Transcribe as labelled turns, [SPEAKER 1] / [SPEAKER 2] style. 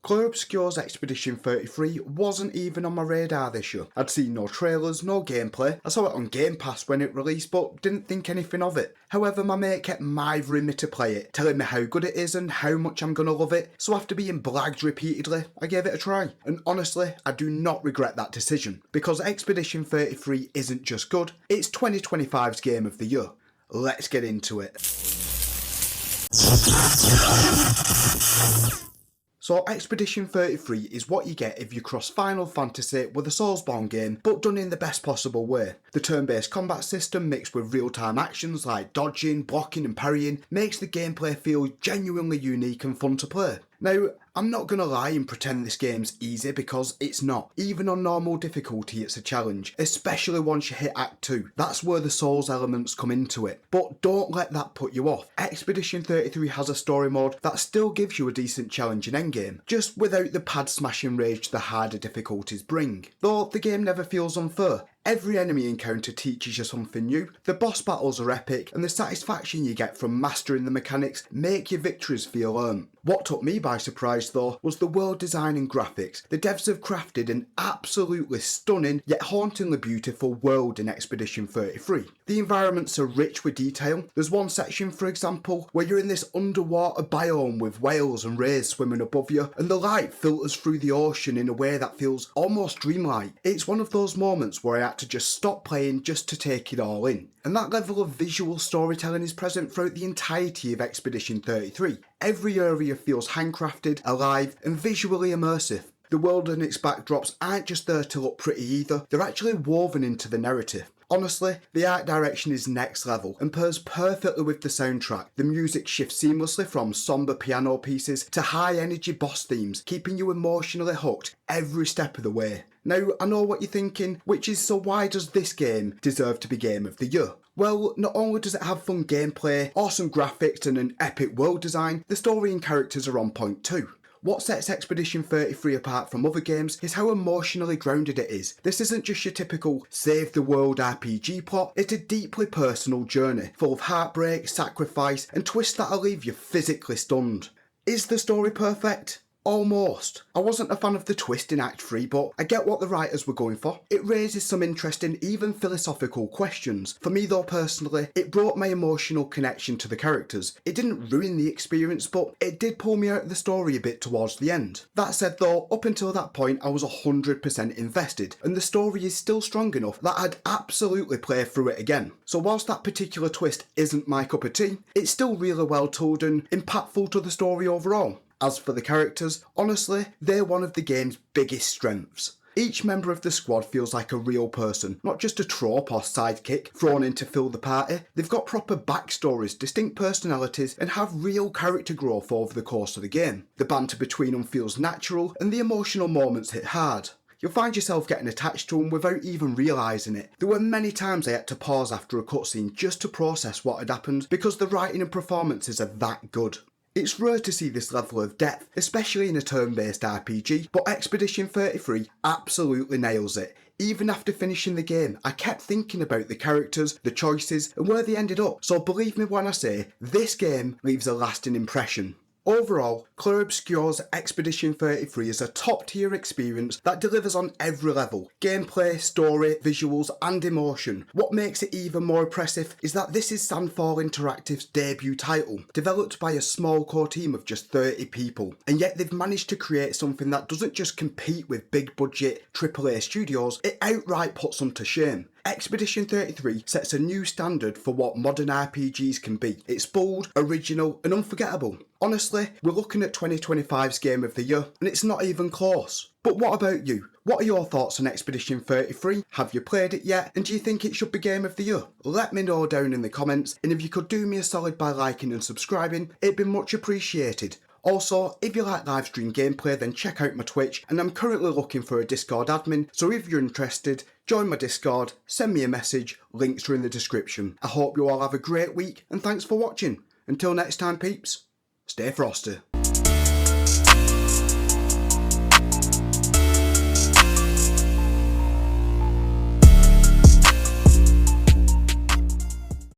[SPEAKER 1] Clair Obscur's Expedition 33 wasn't even on my radar this year. I'd seen no trailers, no gameplay. I saw it on Game Pass when it released but didn't think anything of it. However, my mate kept mithering me to play it, telling me how good it is and how much I'm gonna love it, so after being blagged repeatedly, I gave it a try. And honestly, I do not regret that decision, because Expedition 33 isn't just good, it's 2025's Game of the Year. Let's get into it. So Expedition 33 is what you get if you cross Final Fantasy with a Soulsborne game, but done in the best possible way. The turn-based combat system mixed with real-time actions like dodging, blocking and parrying makes the gameplay feel genuinely unique and fun to play. Now, I'm not gonna lie and pretend this game's easy, because it's not. Even on normal difficulty it's a challenge, especially once you hit Act 2. That's where the Souls elements come into it. But don't let that put you off. Expedition 33 has a story mode that still gives you a decent challenge in endgame, just without the pad smashing rage the harder difficulties bring. Though the game never feels unfair. Every enemy encounter teaches you something new, the boss battles are epic, and the satisfaction you get from mastering the mechanics make your victories feel earned. What took me by surprise though was the world design and graphics. The devs have crafted an absolutely stunning yet hauntingly beautiful world in Expedition 33. The environments are rich with detail. There's one section, for example, where you're in this underwater biome with whales and rays swimming above you, and the light filters through the ocean in a way that feels almost dreamlike. It's one of those moments where I had to just stop playing just to take it all in. And that level of visual storytelling is present throughout the entirety of Expedition 33. Every area feels handcrafted, alive and visually immersive. The world and its backdrops aren't just there to look pretty either, they're actually woven into the narrative. Honestly, the art direction is next level and pairs perfectly with the soundtrack. The music shifts seamlessly from somber piano pieces to high energy boss themes, keeping you emotionally hooked every step of the way. Now, I know what you're thinking, which is, so why does this game deserve to be Game of the Year? Well, not only does it have fun gameplay, awesome graphics and an epic world design, the story and characters are on point too. What sets Expedition 33 apart from other games is how emotionally grounded it is. This isn't just your typical save the world RPG plot, it's a deeply personal journey, full of heartbreak, sacrifice and twists that'll leave you physically stunned. Is the story perfect? Almost. I wasn't a fan of the twist in Act 3, but I get what the writers were going for. It raises some interesting, even philosophical questions. For me though personally, it brought my emotional connection to the characters. It didn't ruin the experience, but it did pull me out of the story a bit towards the end. That said though, up until that point I was 100% invested, and the story is still strong enough that I'd absolutely play through it again. So whilst that particular twist isn't my cup of tea, it's still really well told and impactful to the story overall. As for the characters, honestly, they're one of the game's biggest strengths. Each member of the squad feels like a real person, not just a trope or sidekick thrown in to fill the party. They've got proper backstories, distinct personalities, and have real character growth over the course of the game. The banter between them feels natural, and the emotional moments hit hard. You'll find yourself getting attached to them without even realising it. There were many times I had to pause after a cutscene just to process what had happened, because the writing and performances are that good. It's rare to see this level of depth, especially in a turn-based RPG, but Expedition 33 absolutely nails it. Even after finishing the game, I kept thinking about the characters, the choices, and where they ended up, so believe me when I say, this game leaves a lasting impression. Overall, Clair Obscur's Expedition 33 is a top-tier experience that delivers on every level. Gameplay, story, visuals and emotion. What makes it even more impressive is that this is Sandfall Interactive's debut title, developed by a small core team of just 30 people, and yet they've managed to create something that doesn't just compete with big budget AAA studios, it outright puts them to shame. Expedition 33 sets a new standard for what modern RPGs can be. It's bold, original and unforgettable. Honestly, we're looking at 2025's Game of the Year and it's not even close. But what about you? What are your thoughts on Expedition 33? Have you played it yet? And do you think it should be Game of the Year? Let me know down in the comments, and if you could do me a solid by liking and subscribing, it'd be much appreciated. Also, if you like live stream gameplay, then check out my Twitch, and I'm currently looking for a Discord admin, so if you're interested, join my Discord, send me a message, links are in the description. I hope you all have a great week, and thanks for watching. Until next time peeps, stay frosty.